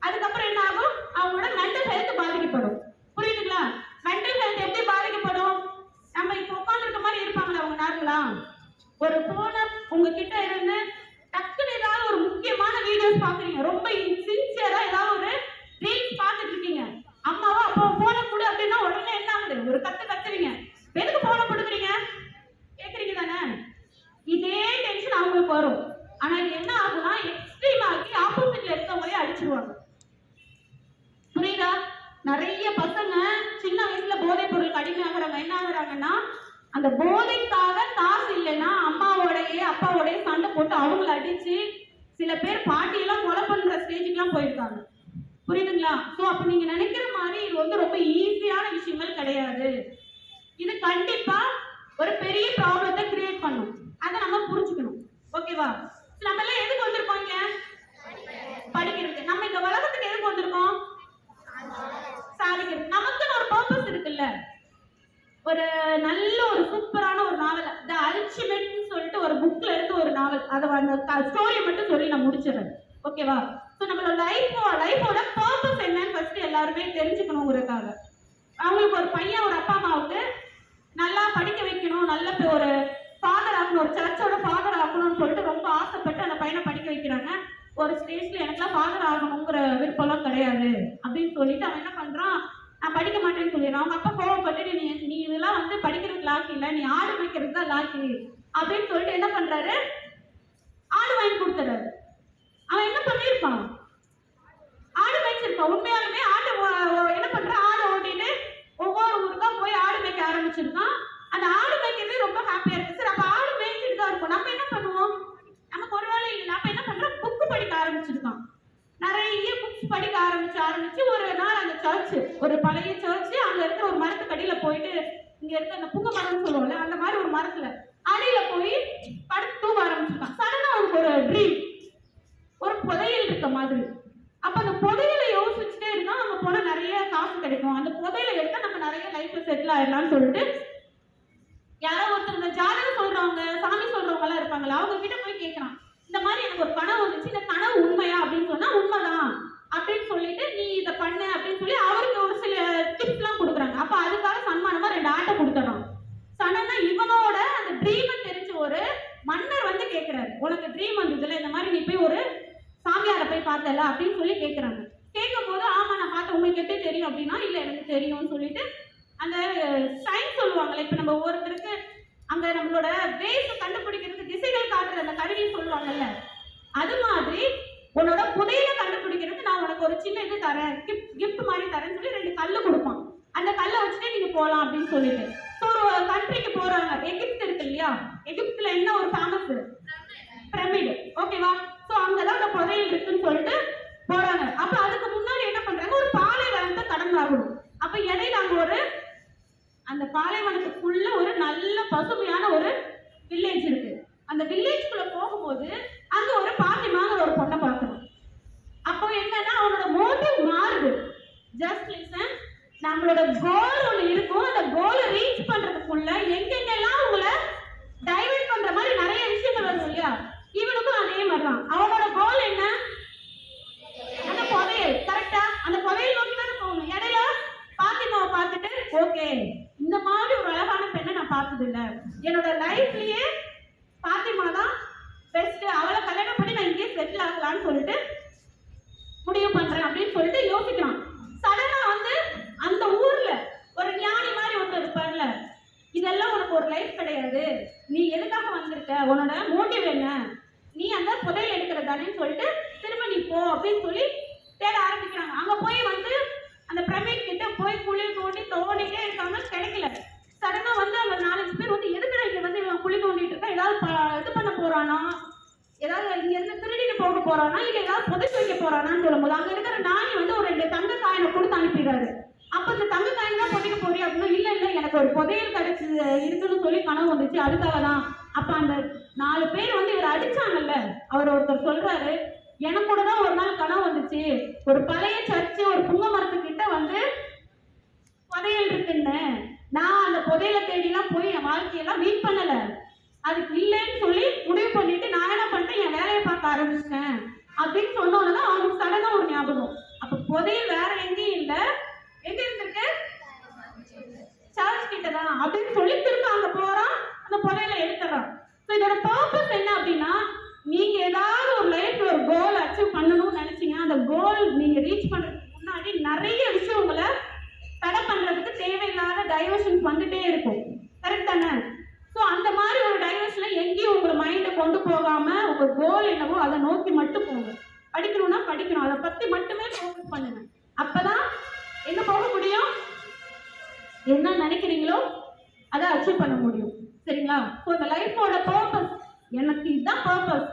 அதுக்கப்புறம் என்ன ஆகும்? அவங்களோட மென்டல் ஹெல்த் பாதிக்கப்படும். புரியுதுங்களா? மென்டல் ஹெல்த் எப்படி பாதிக்கப்படும்? நம்ம இப்ப உட்காந்துருக்க மாதிரி இருப்பாங்களா அவங்க நார்மலா? ஒரு போன உங்ககிட்ட இருந்து டக்குன்னு ஏதாவது ஒரு முக்கியமான வீடியோஸ் பாக்குறீங்க, ரொம்ப சின்சியரா ஏதாவது ஒரு ரீல்ஸ் பார்த்துட்டு இருக்கீங்க, அம்மாவா அப்போ போனை கொடு அப்படின்னா உடனே என்ன ஆகுது? ஒரு கத்துறீங்க. எதுக்கு போனை கொடுக்குறீங்க கேக்குறீங்க தானே? இதே டென்ஷன் அவங்களுக்கு வரும். ஆனா இது என்ன ஆகும்னா எக்ஸ்ட்ரீம் ஆகி ஆப்போசிட்ல இருக்கவங்களே அடிச்சிருவாங்க. புரியுதா? நிறைய பசங்க சின்ன வயசுல போதைப் பொருளுக்கு அடிமையாகிறாங்க. என்ன ஆகுறாங்கன்னா அந்த போதைக்காக காசு இல்லைன்னா அம்மாவோடய அப்பாவோடய சண்டை போட்டு அவங்கள அடிச்சு சில பேர் பாட்டியெல்லாம் கொலை பண்ற ஸ்டேஜுக்குலாம் போயிருக்காங்க. புரியுதுங்களா? ஸோ அப்ப நீங்க நினைக்கிற மாதிரி இது ரொம்ப ஈஸியான விஷயங்கள் கிடையாது. இது கண்டிப்பா ஒரு பெரிய ப்ராப்ளத்தை கிரியேட் பண்ணும். அதை நம்ம புரிஞ்சுக்கணும். ஓகேவா? நம்ம எல்லாம் எதுக்கு வந்திருக்கோம்? இங்க படிக்கிறதுக்கு. நம்ம இந்த உலகத்துக்கு எதுக்கு வந்திருக்கோம்? சாதிக்கிறது. நமக்குன்னு ஒரு பர்பஸ் இருக்குல்ல. ஒரு நல்ல ஒரு சூப்பரான ஒரு நாவல், தி அல்டிமேட்னு சொல்லிட்டு ஒரு புக்ல இருந்து ஒரு நாவல், அதை அந்த ஸ்டோரியை மட்டும் சொல்லி நான் முடிச்சிடுறேன். ஓகேவா? ஸோ நம்மளோட லைஃபோட பர்பஸ் என்னன்னு ஃபர்ஸ்ட் எல்லாருமே தெரிஞ்சுக்கணுங்கிறதுக்காக. அவங்களுக்கு ஒரு பையன் ஒரு அப்பா அம்மாவுக்கு நல்லா படிக்க வைக்கணும், நல்ல ஒரு ஃபாதர் ஆகணும், ஒரு சர்ச்சோட ஃபாதர் ஆகணும்னு சொல்லிட்டு ரொம்ப ஆசைப்பட்டு அந்த பையனை படிக்க வைக்கிறாங்க. ஒரு ஸ்டேஜ்ல எனக்குலாம் ஃபாதர் ஆகணுங்கிற விருப்பம்லாம் கிடையாது அப்படின்னு சொல்லிட்டு அவன் என்ன பண்றான், நான் படிக்க மாட்டேன்னு சொல்லிடுறான். அவங்க அப்பா கோவப்பட்டு நீ இதெல்லாம் வந்து படிக்கிறதுக்கு லாக்கி இல்லை, நீ ஆடு வைக்கிறது தான் லாக்கி அப்படின்னு சொல்லிட்டு என்ன பண்றாரு, ஆடு வாங்கி கொடுத்துறாரு. அவன் என்ன பண்ணியிருப்பான், ஆடு மேய்ச்சிருப்பான். உண்மையாலுமே ஆடு என்ன பண்றான், ஆடு ஓட்டிட்டு ஒவ்வொரு ஊருக்கா போய் ஆடு மேய்க்க ஆரம்பிச்சிருக்கான். அந்த ஆடு மேய்க்கிறதே ரொம்ப ஹாப்பியா இருக்கு. சரி, அப்ப ஆடு மேய்ச்சிட்டு தான் இருக்கும், நம்ம என்ன பண்ணுவோம், நமக்கு ஒரு வேலை இல்லை, அப்ப என்ன பண்றோம், புக்கு படிக்க ஆரம்பிச்சிருக்கான். நிறைய புக்ஸ் படிக்க ஆரம்பிச்சு ஒரு நாள் அந்த சர்ச், ஒரு பழைய சர்ச், அங்க இருக்கிற ஒரு மரத்துக்கு அடியில போயிட்டு, இங்க இருக்க அந்த புங்க மரம்னு சொல்லுவோம்ல, அந்த மாதிரி ஒரு மரத்துல அடியில போய் படுத்து தூங்க ஆரம்பிச்சிருக்கான். சடனா அவனுக்கு ஒரு ட்ரீம், ஒரு புதையல் இருக்க மாதிரி. அப்ப அந்த புதையலை யோசிச்சுட்டே இருந்தா அங்க போனா நிறைய காசு கிடைக்கும், அந்த புதையலை எடுத்தா நம்ம நிறைய லைஃப்ல செட்டில் ஆயிடலாம்னு சொல்லிட்டு யாரோ ஒருத்தர் இந்த ஜாதகம் சொல்றவங்க, சாமி சொல்றவங்க எல்லாம் இருப்பாங்களா, அவங்க கிட்ட போய் கேட்கறான், இந்த மாதிரி எனக்கு ஒரு கனவு வந்துச்சு, இந்த கனவு உண்மையா அப்படின்னு சொன்னா உண்மைதான் அப்படின்னு சொல்லிட்டு நீ இதை பண்ணு அப்படின்னு சொல்லி அவருக்கு ஒரு சில டிப்ஸ் எல்லாம் கொடுக்குறாங்க. அப்ப அதுக்காக சன்மானமா 2 ஆட்டை கொடுத்துறான். சடனா இவனோட அந்த ட்ரீமை தெரிஞ்ச ஒரு மன்னர் வந்து கேட்கிறாரு, உனக்கு ட்ரீம் வந்ததுல இந்த மாதிரி நீ போய் ஒரு சாமியாரை போய் பார்த்தல அப்படின்னு சொல்லி கேட்கறாங்க. கேட்கும் போது ஆமா நான் பார்த்தேன், உங்களுக்கு எப்படி தெரியும் அப்படின்னா, இல்ல எனக்கு தெரியும்னு சொல்லிட்டு அந்த சைன் சொல்லுவாங்கல்ல, இப்ப நம்ம ஒவ்வொருத்தருக்கு அங்க நம்மளோட வேஸ கண்டுபிடிக்கிறதுக்கு திசைகள் காட்டுற அந்த கருவி சொல்லுவாங்கல்ல, அது மாதிரி உன்னோட புதையல கண்டுபிடிக்கிறதுக்கு நான் உனக்கு ஒரு சின்ன இது தரேன், கிஃப்ட் மாதிரி தரேன்னு சொல்லி 2 கல்லு கொடுப்பான். அந்த கல்லை வச்சுட்டு நீங்க போலாம் அப்படின்னு சொல்லிட்டு ஒரு கண்ட்ரிக்கு போறாங்க. எகிப்து இருக்கு இல்லையா, எகிப்துல என்ன ஒரு ஃபேமஸ் பிரமிடு, ஓகேவா? சோ அங்கதான் அந்த புதையல் இருக்குன்னு சொல்லிட்டு போறாங்க. அப்ப அதுக்கு முன்னாடி என்ன பண்றாங்க, ஒரு பாலைவனத்தை கடந்தாகணும். அப்ப இடையில அங்க ஒரு அந்த பாலைவனத்துக்குள்ள ஒரு நல்ல பசுமையான ஒரு வில்லேஜ் இருக்கு. அந்த வில்லேஜ்குள்ள போகும்போது அங்க ஒரு பாத்திமாங்கிற ஒரு பொண்ணை பார்க்கணும். அப்போ என்னன்னா அவனோட மோட்டிவ் மாறுது. ஜஸ்ட் லிசன், நம்மளோட கோல் ஒண்ணு இருக்கும், அந்த கோலை ரீச் பண்றதுக்குள்ள எங்கெங்கெல்லாம் உங்களை டைவர்ட் பண்ற மாதிரி நிறைய விஷயங்கள் வரும் இல்லையா, இவனுக்கும் அதே மாதிரிதான். அவனோட கோல் என்ன, அந்த புதையல். கரெக்டா அந்த புதையல் நோக்கி தான் போகணும். இடையில பாத்திமாவை பார்த்துட்டு ஓகே இந்த மாதிரி ஒரு அழகான பெண்ணை நான் பார்த்தது இல்லை, என்னோட லைஃப்லயே பாத்திமா தான் பெஸ்ட், அவளை கல்யாணம் பண்ணி நான் இங்கே செட்டில் ஆகலான்னு சொல்லிட்டு முடிவு பண்றேன் அப்படின்னு சொல்லிட்டு யோசிக்கிறான். சடனா வந்து அந்த ஊர்ல ஒரு ஞானி மாதிரி ஒருத்தர் இருப்பார்ல, இதெல்லாம் உனக்கு ஒரு லைஃப் கிடையாது, நீ எதுக்காக வந்திருக்க, உன்னோட மோட்டிவ் என்ன, நீ அந்த புதையல் எடுக்கிறதானேன்னு சொல்லிட்டு திரும்ப நீ போ அப்படின்னு சொல்லி தேட ஆரம்பிக்கிறாங்க. அங்க போய் வந்து அந்த பிரமிட் கிட்ட போய் குழி தோண்டிட்டே இருக்காங்க, கிடைக்கல. சடனா வந்து அவங்க 4-5 பேர் வந்து எதுக்குடா இங்க வந்து இவன் குழி தோண்டிட்டு இருக்கா, ஏதாவது இது பண்ண போறானா, ஏதாவது இங்க இருந்து திருடிட்டு போக போறானா, இல்ல ஏதாவது புதைச்சு வைக்க போறானான்னு சொல்லும்போது அங்க இருக்கிற நாணி வந்து ஒரு 2 தங்க காயினை கொடுத்து அனுப்பிடுறாரு. அப்ப இந்த தங்க காயின் தான் பொட்டிக்க போறியா அப்படின்னா, இல்ல இல்ல எனக்கு ஒரு புதையல் கிடைச்சு இருக்குன்னு சொல்லி கனவு வந்துச்சு, அதுக்காக தான். அப்ப அந்த 4 பேர் வந்து இவர் அடிச்சாங்கல்ல, அவர் ஒருத்தர் சொல்றாரு, எனக்கு கூட தான் ஒரு நாள் கனவு வந்துச்சு, ஒரு பழைய சர்ச்சு ஒரு புங்க மரத்துக்கிட்ட வந்து புதையல் இருக்குன்னு, நான் அந்த புதையலை தேடிலாம் போய் என் வாழ்க்கையெல்லாம் வீட் பண்ணல, அதுக்கு இல்லைன்னு சொல்லி முடிவு பண்ணிட்டு நான் என்ன பண்ணிட்டேன், என் வேலையை பார்க்க ஆரம்பிச்சிட்டேன் அப்படின்னு சொன்னோன்னதான் அவனுக்கு சடனா ஒரு ஞாபகம். அப்ப புதையல் வேற எங்கேயும் இல்லை, எங்க இருந்திருக்கு, சர்ச் கிட்டதான் அப்படின்னு சொல்லி திரும்ப அங்க போறான், அந்த புதையலை எடுத்துறான். இதோட பர்பஸ் என்ன அப்படின்னா, நீங்க ஏதாவது ஒரு லைஃப்ல ஒரு கோல் அச்சீவ் பண்ணணும்னு நினைச்சீங்கன்னா, அந்த கோல் நீங்க ரீச் பண்றதுக்கு முன்னாடி நிறைய விஷயம் உங்களை தடை பண்றதுக்கு தேவையில்லாத டைவர்ஷன்ஸ் வந்துட்டே இருக்கும். கரெக்ட் தானே? ஸோ அந்த மாதிரி ஒரு டைவர்ஷன்ல எங்கேயும் உங்க மைண்டை கொண்டு போகாம உங்க கோல் என்னவோ அதை நோக்கி மட்டும் போங்க. படிக்கணும்னா படிக்கணும், அதை பத்தி மட்டுமே ஃபோக்கஸ் பண்ணுங்க. அப்பதான் எங்க போக முடியும், என்ன நினைக்கிறீங்களோ அதை அச்சீவ் பண்ண முடியும். சரிங்களா? ஸோ இந்த லைஃபோட பர்பஸ், எனக்கு இதுதான் பர்பஸ்.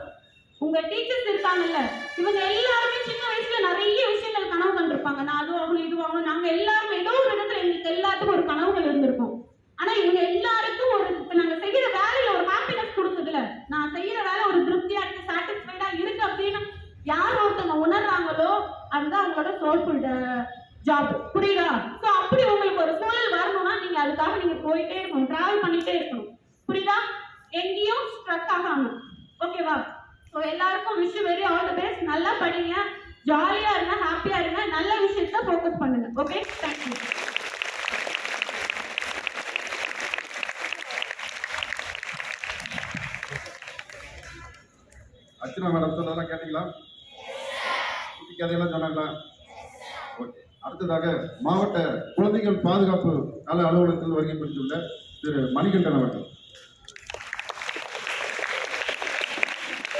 உங்க டீச்சர்ஸ் இருக்காங்கல்ல, இவங்க எல்லாருமே சின்ன வயசுல நிறைய விஷயங்கள் கனவு கண்டிருப்பாங்க. நான் அது ஆகணும் இது ஆகணும், நாங்க எல்லாருமே ஏதோ ஒரு இடத்துல எங்களுக்கு எல்லாத்துக்கும் ஒரு கனவுகள் இருந்திருக்கும். ஆனா இவங்க எல்லாருக்கும் ஒரு இப்ப நாங்க செய்யற வேலையில ஒரு ஹாப்பினஸ் கொடுக்குதுல, நான் செய்யற வேலை ஒரு திருப்தியா இருக்கு, சாட்டிஸ்ஃபைடா இருக்கு அப்படின்னு யார் ஒருத்தவங்க உணர்றாங்களோ அதுதான் அவங்களோட சோல்ஃபுல் ஜாப். புரியுதா? ஸோ அப்படி உங்களுக்கு ஒரு சூழல் வரணும்னா நீங்க அதுக்காக நீங்க போயிட்டே இருக்கணும், டிராவல் பண்ணிட்டே இருக்கணும். புரியுதா? எங்கேயும் ஸ்ட்ரக் ஆகாம. ஓகேவா? ஸோ எல்லாருக்கும் wish very all the best. நல்லா படிங்க, ஜாலியா இருங்க, ஹாப்பியா இருங்க, நல்ல விஷயத்த ஃபோக்கஸ் பண்ணுங்க. Okay, thank you. அர்ச்சனா மேடம் சொன்னதெல்லாம் கேட்டீங்களா? குட்டி கதையெல்லாம் சொன்னாங்களா? ஓகே. அடுத்ததாக மாவட்ட குழந்தைகள் பாதுகாப்பு நல அலுவலகத்தில் வருகை புரிந்துள்ள திரு மணிகண்டன் அவர்கள்.